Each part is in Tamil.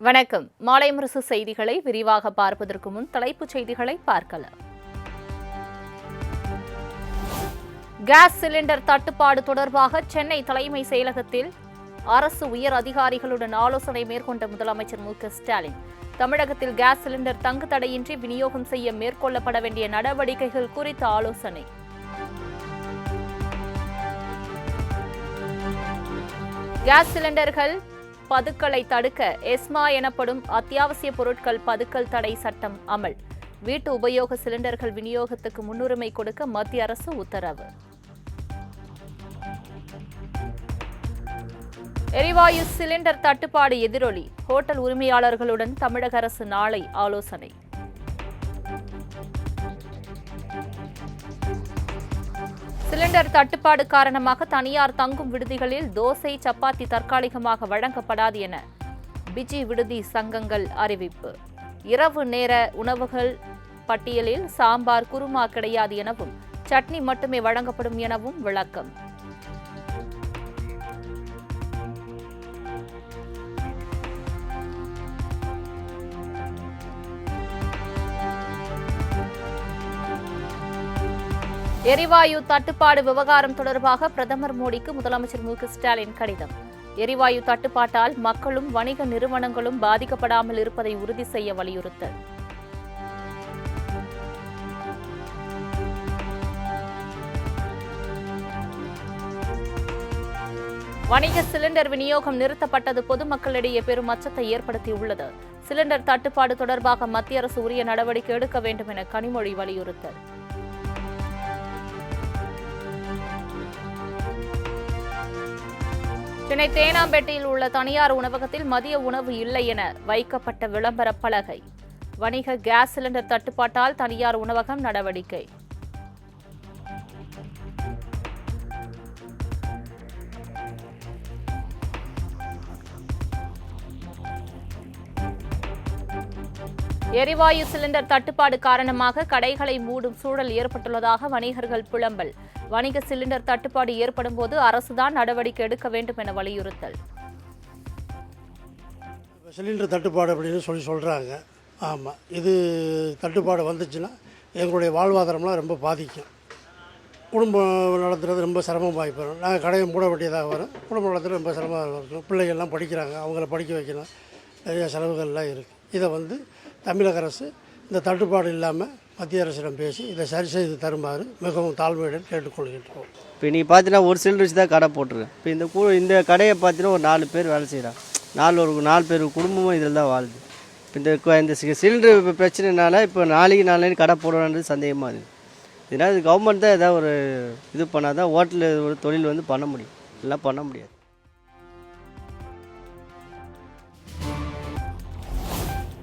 வணக்கம். மாலை முரசு செய்திகளை விரிவாக பார்ப்பதற்கு முன் தலைப்புச் செய்திகளை பார்க்கலாம். கேஸ் சிலிண்டர் தட்டுப்பாடு தொடர்பாக சென்னை தலைமை செயலகத்தில் அரசு உயர் அதிகாரிகளுடன் ஆலோசனை மேற்கொண்ட முதலமைச்சர் மு.க.ஸ்டாலின். தமிழகத்தில் கேஸ் சிலிண்டர் தங்கு தடையின்றி விநியோகம் செய்ய மேற்கொள்ளப்பட வேண்டிய நடவடிக்கைகள் குறித்த ஆலோசனை. கேஸ் சிலிண்டர்கள் பதுக்கலை தடுக்க எஸ்மா எனப்படும் அத்தியாவசிய பொருட்கள் பதுக்கல் தடை சட்டம் அமல். வீட்டு உபயோக சிலிண்டர்கள் விநியோகத்துக்கு முன்னுரிமை கொடுக்க மத்திய அரசு உத்தரவு. எரிவாயு சிலிண்டர் தட்டுப்பாடு எதிரொலி. ஹோட்டல் உரிமையாளர்களுடன் தமிழக அரசு நாளை ஆலோசனை. சிலிண்டர் தட்டுப்பாடு காரணமாக தனியார் தங்கும் விடுதிகளில் தோசை சப்பாத்தி தற்காலிகமாக வழங்கப்படாது என பிஜி விடுதி சங்கங்கள் அறிவிப்பு. இரவு நேர உணவுகள் பட்டியலில் சாம்பார் குருமா கிடையாது எனவும் சட்னி மட்டுமே வழங்கப்படும் எனவும் விளக்கம். எரிவாயு தட்டுப்பாடு விவகாரம் தொடர்பாக பிரதமர் மோடிக்கு முதலமைச்சர் மு.க.ஸ்டாலின் கடிதம். எரிவாயு தட்டுப்பாட்டால் மக்களும் வணிக நிறுவனங்களும் பாதிக்கப்படாமல் இருப்பதை உறுதி செய்ய வலியுறுத்தல். வணிக சிலிண்டர் விநியோகம் நிறுத்தப்பட்டது பொதுமக்களிடையே பெரும் அச்சத்தை ஏற்படுத்தியுள்ளது. சிலிண்டர் தட்டுப்பாடு தொடர்பாக மத்திய அரசு உரிய நடவடிக்கை எடுக்க வேண்டும் என கனிமொழி வலியுறுத்தல். சென்னை தேனாம்பேட்டையில் உள்ள தனியார் உணவகத்தில் மதிய உணவு இல்லை என வைக்கப்பட்ட விளம்பர பலகை. வணிக கேஸ் சிலிண்டர் தட்டுப்பாட்டால் தனியார் உணவகம் நடவடிக்கை. எரிவாயு சிலிண்டர் தட்டுப்பாடு காரணமாக கடைகளை மூடும் சூழல் ஏற்பட்டுள்ளதாக வணிகர்கள் புலம்பல். வணிக சிலிண்டர் தட்டுப்பாடு ஏற்படும் போது அரசுதான் நடவடிக்கை எடுக்க வேண்டும் என வலியுறுத்தல். சிலிண்டர் தட்டுப்பாடு அப்படின்னு சொல்கிறாங்க. ஆமாம், இது தட்டுப்பாடு வந்துச்சுன்னா எங்களுடைய வாழ்வாதாரம்லாம் ரொம்ப பாதிக்கும். குடும்பம் நடத்துறது ரொம்ப சிரமமாகி போயிடும். நாங்கள் கடையை மூட வேண்டியதாக வரும். குடும்பம் நடத்துறது ரொம்ப சிரமமாக இருக்கும். பிள்ளைகள்லாம் படிக்கிறாங்க, அவங்கள படிக்க வைக்கணும், நிறைய செலவுகள்லாம் இருக்குது. இதை தமிழக அரசு இந்த தட்டுப்பாடு இல்லாமல் மத்திய அரசிடம் பேசி இதை சரி செய்து தருமாறு மிகவும் தாழ்மையுடன் கேட்டுக்கொள்கின்றோம். இப்போ நீ பார்த்தீங்கன்னா ஒரு சிலிண்டர் வச்சு தான் கடை போட்டுருக்கேன். இப்போ இந்த கடையை பார்த்தீங்கன்னா ஒரு 4 பேர் வேலை செய்கிறாங்க. 4 பேர் குடும்பமும் இதில் தான் வாழுது. இப்போ இந்த சிலிண்டர் பிரச்சனைனால இப்போ நாளைக்கு கடை போடணுன்றது சந்தேகமாக இருக்குது. இதனால் இது கவர்மெண்ட் தான் ஏதாவது ஒரு இது பண்ணால் தான் ஹோட்டலில் ஒரு தொழில் பண்ண முடியும், எல்லாம் பண்ண முடியாது.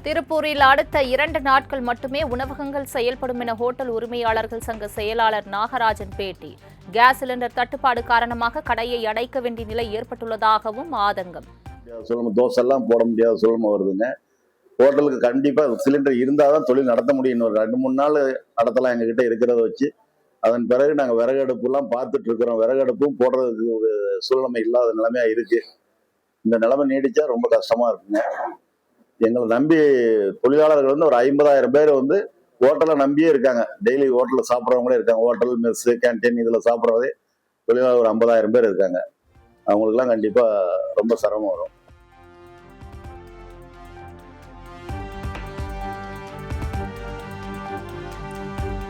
திருப்பூரில் அடுத்த 2 நாட்கள் மட்டுமே உணவகங்கள் செயல்படும் என ஹோட்டல் உரிமையாளர்கள் சங்க செயலாளர் நாகராஜன் பேட்டி. கேஸ் சிலிண்டர் தட்டுப்பாடு காரணமாக கடையை அடைக்க வேண்டிய நிலை ஏற்பட்டுள்ளதாகவும் ஆதங்கம். தோசை எல்லாம் போட முடியாத சூழ்நிலை வருதுங்க. ஹோட்டலுக்கு கண்டிப்பாக சிலிண்டர் இருந்தால் தான் தொழில் நடத்த முடியும். ஒரு 2-3 நாள் நடத்தலாம் எங்ககிட்ட இருக்கிறத வச்சு. அதன் பிறகு நாங்கள் விறகு அடுப்புலாம் பார்த்துட்டு இருக்கிறோம். விறகு அடுப்பும் போடுறதுக்கு ஒரு சூழ்நிலை இல்லாத நிலைமையா இருக்கு. இந்த நிலைமை நீடிச்சா ரொம்ப கஷ்டமா இருக்குங்க. எங்களை நம்பி தொழிலாளர்கள் ஒரு 50,000 பேர் ஹோட்டலை நம்பியே இருக்காங்க. டெய்லி ஹோட்டலில் சாப்பிட்றவங்களே இருக்காங்க. ஹோட்டல், மெஸ், கேன்டீன் இதில் சாப்பிட்றதே தொழிலாளர் ஒரு 50,000 பேர் இருக்காங்க. அவங்களுக்குலாம் கண்டிப்பாக ரொம்ப சிரமம் வரும்.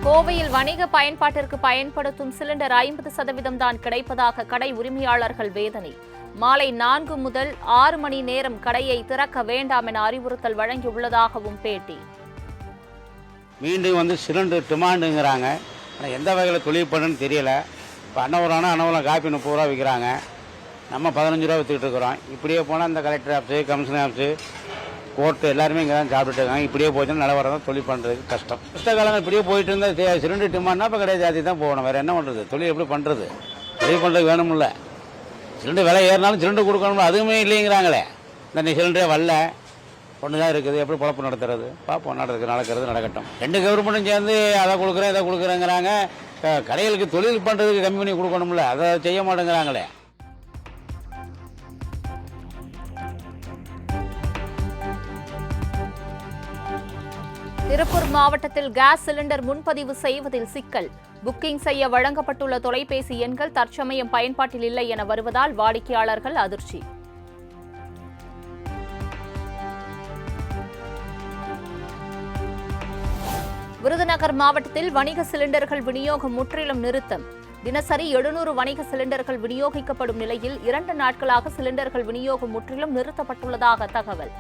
கோவையில் வணிக பயன்பாட்டிற்கு பயன்படுத்தும் சிலிண்டர் 50% தான் கிடைப்பதாக கடை உரிமையாளர்கள் வேதனை. மாலை 4 முதல் 6 மணி நேரம் கடையை திறக்க வேண்டாம் என அறிவுறுத்தல் வழங்கியுள்ளதாகவும் பேட்டி. மீண்டும் சிலிண்டர் டிமாண்டுங்கிறாங்க. ஆனால் எந்த வகையில் தொழில் பண்ணுன்னு தெரியல. இப்போ அன்னவரம் காப்பி 30 ரூபா விற்கிறாங்க. நம்ம 15 ரூபா விற்றுக்கிட்டு இருக்கிறோம். இப்படியே போனால் இந்த collector office, commissioner office, court எல்லாருமே இங்கே தான் சாப்பிட்டுட்டு இருக்காங்க. இப்படியே போயிட்டு நிலவரம் தான் தொழில் பண்ணுறதுக்கு கஷ்டம். கஷ்ட காலங்கள் இப்படியே போயிட்டு இருந்தால் சிலிண்டர் டிமாண்ட்னா இப்போ கிடையாது, ஜாதி தான் போகணும். வேறு என்ன பண்ணுறது? தொழில் எப்படி பண்ணுறது? தொழில் பண்ணுறதுக்கு வேணும்ல. சிலிண்டர் விலை ஏறினாலும் சிலிண்டர் கொடுக்கணும்ல, அதுவுமே இல்லைங்கிறாங்களே. இந்த சிலிண்டரே வரல, ஒன்று தான் இருக்குது. எப்படி பொழப்பு நடத்துறது? பார்ப்போம், நடக்கிறது நடக்கட்டும். 2 கவர்மெண்ட்டும் சேர்ந்து அதை கொடுக்குறேன் இதை கொடுக்குறேங்கிறாங்க. கடைகளுக்கு தொழில் பண்ணுறதுக்கு கம்மி பண்ணி கொடுக்கணும்ல, அதை செய்ய மாட்டேங்கிறாங்களே. திருப்பூர் மாவட்டத்தில் கேஸ் சிலிண்டர் முன்பதிவு செய்வதில் சிக்கல். புக்கிங் செய்ய வழங்கப்பட்டுள்ள தொலைபேசி எண்கள் தற்சமயம் பயன்பாட்டில் இல்லை என வருவதால் வாடிக்கையாளர்கள் அதிர்ச்சி. விருதுநகர் மாவட்டத்தில் வணிக சிலிண்டர்கள் விநியோகம் முற்றிலும் நிறுத்தம். தினசரி 700 வணிக சிலிண்டர்கள் விநியோகிக்கப்படும் நிலையில் 2 நாட்களாக சிலிண்டர்கள் விநியோகம் முற்றிலும் நிறுத்தப்பட்டுள்ளதாக தகவல்.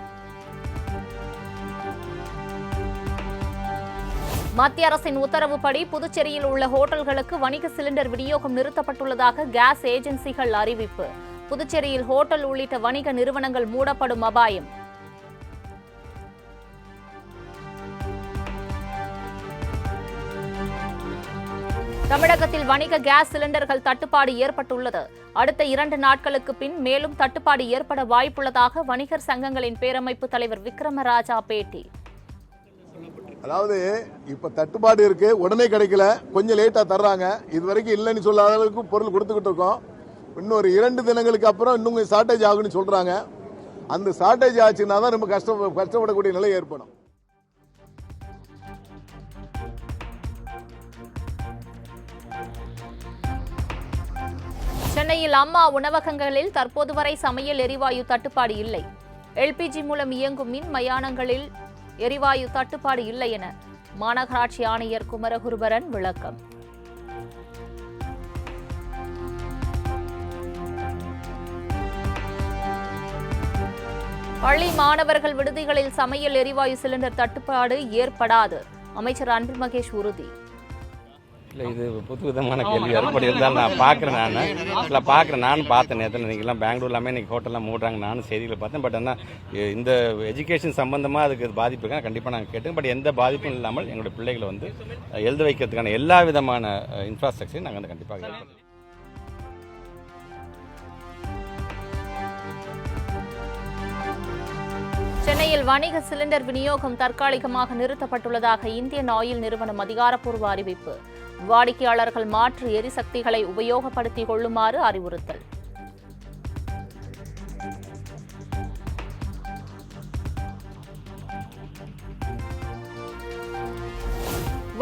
மத்திய அரசின் உத்தரவுப்படி புதுச்சேரியில் உள்ள ஹோட்டல்களுக்கு வணிக சிலிண்டர் விநியோகம் நிறுத்தப்பட்டுள்ளதாக கேஸ் ஏஜென்சிகள் அறிவிப்பு. புதுச்சேரியில் ஹோட்டல் உள்ளிட்ட வணிக நிறுவனங்கள் மூடப்படும் அபாயம். தமிழகத்தில் வணிக கேஸ் சிலிண்டர்கள் தட்டுப்பாடு ஏற்பட்டுள்ளது. அடுத்த 2 நாட்களுக்கு பின் மேலும் தட்டுப்பாடு ஏற்பட வாய்ப்புள்ளதாக வணிகர் சங்கங்களின் பேரமைப்பு தலைவர் விக்ரமராஜா பேட்டி. அதாவது இப்ப தட்டுப்பாடு இருக்கு, உடனே கிடைக்கல, கொஞ்சம் லேட்டா தர்றாங்க. இது வரைக்கும் இல்லைன்னு சொல்லாத அளவுக்கு பொருள் கொடுத்துக்கிட்டு இருக்கோம். இன்னும் ஒரு 2 தினங்களுக்கு அப்புறம் இன்னும் ஷார்டேஜ் ஆகுன்னு சொல்றாங்க. அந்த ஷார்டேஜ் ஆச்சுன்னா தான் ரொம்ப கஷ்டப்படக்கூடிய நிலை ஏற்படும். சென்னையில் அம்மா உணவகங்களில் தற்போது வரை சமையல் எரிவாயு தட்டுப்பாடு இல்லை. எல்பிஜி மூலம் இயங்கும் மின் மயானங்களில் எரிவாயு தட்டுப்பாடு இல்லை என மாநகராட்சி ஆணையர் குமரகுருபரன் விளக்கம். பள்ளி மாணவர்கள் விடுதிகளில் சமையல் எரிவாயு சிலிண்டர் தட்டுப்பாடு ஏற்படாது. அமைச்சர் அன்பில் மகேஷ் உறுதி. இல்லை, இது புது விதமான கேள்வி. அப்படி இருந்தாலும் நான் பார்க்குறேன். நானும் பார்த்தேன். நேரத்தில் இன்றைக்கெல்லாம் பெங்களூர் எல்லாமே இன்றைக்கி ஹோட்டல்லாம் மூடுறாங்க. நானும் செய்தியில் பார்த்தேன். பட் ஆனால் இந்த எஜுகேஷன் சம்பந்தமாக அதுக்கு பாதிப்பு இருக்கா கண்டிப்பாக நாங்கள் கேட்டோம். பட் எந்த பாதிப்பும் இல்லாமல் எங்களுடைய பிள்ளைகளை வந்து எழுத வைக்கிறதுக்கான எல்லா விதமான இன்ஃப்ராஸ்ட்ரக்சரையும் நாங்கள் வந்து கண்டிப்பாக ஏற்படுத்தும். சென்னையில் வணிக சிலிண்டர் விநியோகம் தற்காலிகமாக நிறுத்தப்பட்டுள்ளதாக இந்தியன் ஆயில் நிறுவனம் அதிகாரப்பூர்வ அறிவிப்பு. வாடிக்கையாளர்கள் மாற்று எரிசக்திகளை உபயோகப்படுத்திக் கொள்ளுமாறு அறிவுறுத்தல்.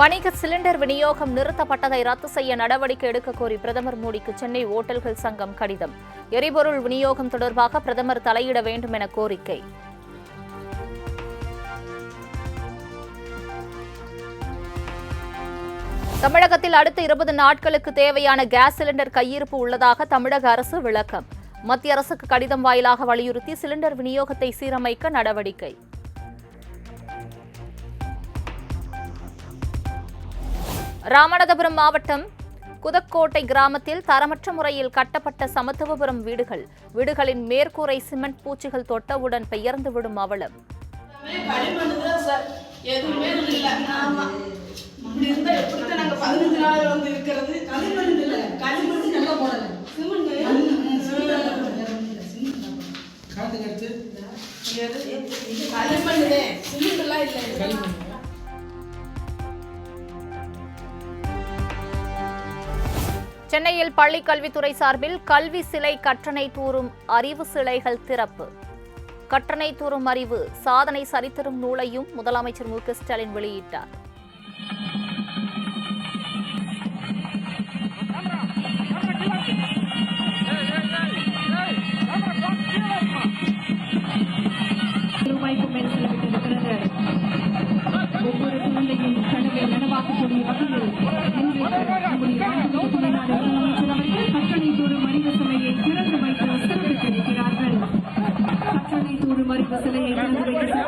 வணிக சிலிண்டர் விநியோகம் நிறுத்தப்பட்டதை ரத்து செய்ய நடவடிக்கை எடுக்க கோரி பிரதமர் மோடிக்கு சென்னை ஓட்டல்கள் சங்கம் கடிதம். எரிபொருள் விநியோகம் தொடர்பாக பிரதமர் தலையிட வேண்டும் என கோரிக்கை. தமிழகத்தில் அடுத்த 20 நாட்களுக்கு தேவையான கேஸ் சிலிண்டர் கையிருப்பு உள்ளதாக தமிழக அரசு விளக்கம். மத்திய அரசுக்கு கடிதம் வாயிலாக வலியுறுத்தி சிலிண்டர் விநியோகத்தை சீரமைக்க நடவடிக்கை. ராமநாதபுரம் மாவட்டம் குதக்கோட்டை கிராமத்தில் தரமற்ற முறையில் கட்டப்பட்ட சமத்துவபுரம் வீடுகளின் மேற்கூரை சிமெண்ட் பூச்சிகள் தொட்டவுடன் பெயர்ந்துவிடும் அவலம். எதுவுமே இல்ல. ஆமா, இப்படி இருந்தா எப்படித்தான் நாங்க 15 நாள் வந்து இருக்கிறது? களிமண் இல்ல, களிமண் நல்லா போடல, சிமெண்ட் காட்டுக்கடுத்து களிமண் சிமெண்ட் எல்லாம் இல்ல. சென்னையில் பள்ளி கல்வித்துறை சார்பில் கல்வி சிலை கற்றனை தூரும் அறிவு சிலைகள் திறப்பு. கற்றனை தூரும் அறிவு சாதனை சரித்திரும் நூலையும் முதலமைச்சர் மு க ஸ்டாலின் வெளியிட்டார். ஒவ்வொரு குழந்தையின் கனவை நனவாக்கக்கூடிய வகையில் கற்றனை தூரும் அறிவு சிலையை திறந்து வைத்து சிறப்பித்திருக்கிறார்கள். கற்றனை தூரும் அறிவு சிலையை திறந்து வைத்து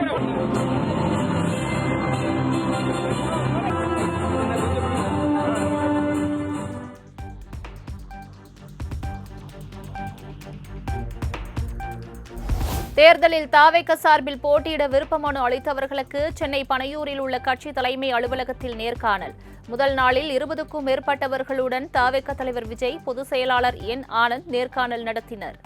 தேர்தலில் தாவேக சார்பில் போட்டியிட விருப்ப மனு அளித்தவர்களுக்கு சென்னை பனையூரில் உள்ள கட்சி தலைமை அலுவலகத்தில் நேர்காணல். முதல் நாளில் 20க்கும் மேற்பட்டவர்களுடன் தாவேக தலைவர் விஜய், பொதுச் செயலாளர் என் ஆனந்த் நேர்காணல் நடத்தினர்.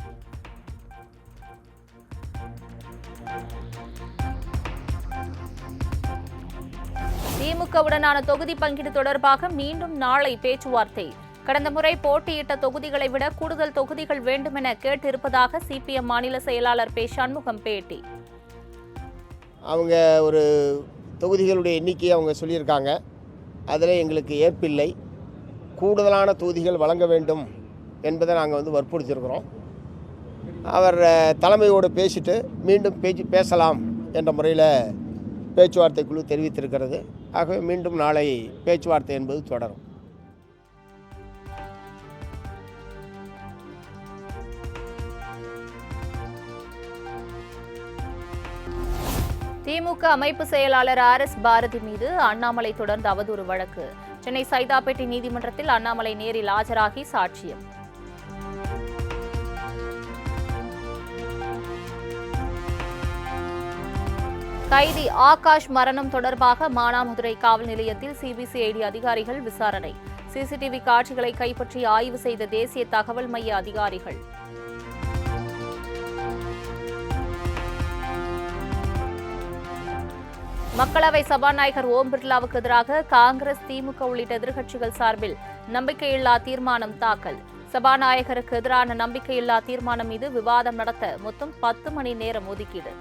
திமுகவுடனான தொகுதி பங்கீடு தொடர்பாக மீண்டும் நாளை பேச்சுவார்த்தை. கடந்த முறை போட்டியிட்ட தொகுதிகளை விட கூடுதல் தொகுதிகள் வேண்டுமென கேட்டிருப்பதாக சிபிஎம் மாநில செயலாளர் பே. சண்முகம் பேட்டி. அவங்க ஒரு தொகுதிகளுடைய எண்ணிக்கையை அவங்க சொல்லியிருக்காங்க. அதில் எங்களுக்கு ஏற்பில்லை. கூடுதலான தொகுதிகள் வழங்க வேண்டும் என்பதை நாங்கள் வற்புறுத்தியிருக்கிறோம். அவர் தலைமையோடு பேசிட்டு மீண்டும் பேசலாம் என்ற முறையில் பேச்சுவார்த்தை குழு தெரிவித்திருக்கிறது. ஆகவே மீண்டும் நாளை பேச்சுவார்த்தை என்பது தொடரும். திமுக அமைப்பு செயலாளர் RS பாரதி மீது அண்ணாமலை தொடர்ந்த அவதூறு வழக்கு. சென்னை சைதாப்பேட்டை நீதிமன்றத்தில் அண்ணாமலை நேரில் ஆஜராகி சாட்சியம். கைதி ஆகாஷ் மரணம் தொடர்பாக மானாமதுரை காவல் நிலையத்தில் சிபிசிஐடி அதிகாரிகள் விசாரணை. சிசிடிவி காட்சிகளை கைப்பற்றி ஆய்வு செய்த தேசிய தகவல் மைய அதிகாரிகள். மக்களவை சபாநாயகர் ஓம் பிர்லாவுக்கு எதிராக காங்கிரஸ், திமுக உள்ளிட்ட எதிர்க்கட்சிகள் சார்பில் நம்பிக்கையில்லா தீர்மானம் தாக்கல். சபாநாயகருக்கு எதிரான நம்பிக்கையில்லா தீர்மானம் மீது விவாதம் நடத்த மொத்தம் 10 மணி நேரம் ஒதுக்கீடு.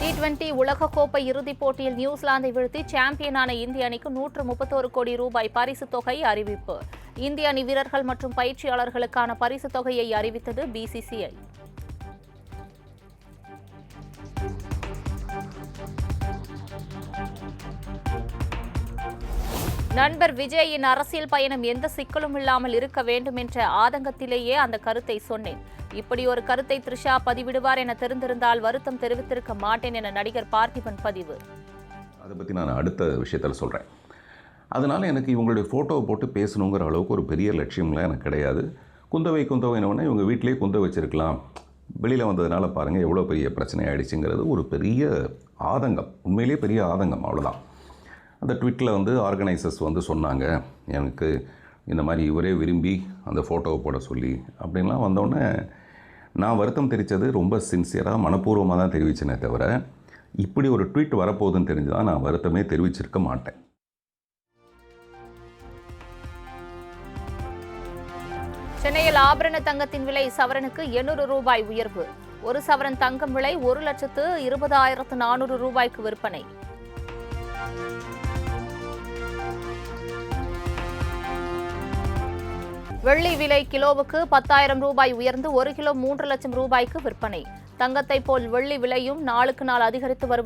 T20 உலகக்கோப்பை இறுதிப் போட்டியில் நியூசிலாந்தை வீழ்த்தி சாம்பியனான இந்திய அணிக்கு 131 கோடி ரூபாய் பரிசுத் தொகை அறிவிப்பு. இந்திய அணி வீரர்கள் மற்றும் பயிற்சியாளர்களுக்கான பரிசுத் தொகையை அறிவித்தது BCCI. நண்பர் விஜயின் அரசியல் பயணம் எந்த சிக்கலும் இல்லாமல் இருக்க வேண்டும் என்ற ஆதங்கத்திலேயே அந்த கருத்தை சொன்னேன். இப்படி ஒரு கருத்தை த்ரிஷா பதிவிடுவார் என தெரிந்திருந்தால் வருத்தம் தெரிவித்திருக்க மாட்டேன் என நடிகர் பார்த்திபன் பதிவு. அதை பற்றி நான் அடுத்த விஷயத்தில் சொல்கிறேன். அதனால் எனக்கு இவங்களுடைய ஃபோட்டோவை போட்டு பேசணுங்கிற அளவுக்கு ஒரு பெரிய லட்சியம்லாம் எனக்கு கிடையாது. குந்தவைனவொன்னே இவங்க வீட்டிலேயே குந்த வச்சுருக்கலாம், வெளியில் வந்ததுனால பாருங்கள் எவ்வளோ பெரிய பிரச்சனை ஆகிடுச்சுங்கிறது ஒரு பெரிய ஆதங்கம், உண்மையிலேயே பெரிய ஆதங்கம், அவ்வளோதான். அந்த ட்விட்டில் ஆர்கனைசர்ஸ் சொன்னாங்க எனக்கு இந்த மாதிரி இவரே விரும்பி அந்த ஃபோட்டோவை போட சொல்லி அப்படின்லாம் வந்தோடனே நான் வருத்தம் தெரிவித்தது ரொம்ப சின்சியராக மனப்பூர்வமாக தான் தெரிவித்தேனே தவிர இப்படி ஒரு ட்வீட் வரப்போகுதுன்னு தெரிஞ்சுதான் நான் வருத்தமே தெரிவிச்சிருக்க மாட்டேன். சென்னையில் ஆபரண தங்கத்தின் விலை சவரனுக்கு 800 ரூபாய் உயர்வு. ஒரு சவரன் தங்கம் விலை 1,20,400 ரூபாய்க்கு விற்பனை. வெள்ளி விலை கிலோவுக்கு 10,000 ரூபாய் உயர்ந்து 1 கிலோ 3 லட்சம் ரூபாய்க்கு விற்பனை. தங்கத்தை போல் வெள்ளி விலையும் நாளுக்கு நாள் அதிகரித்து வருவது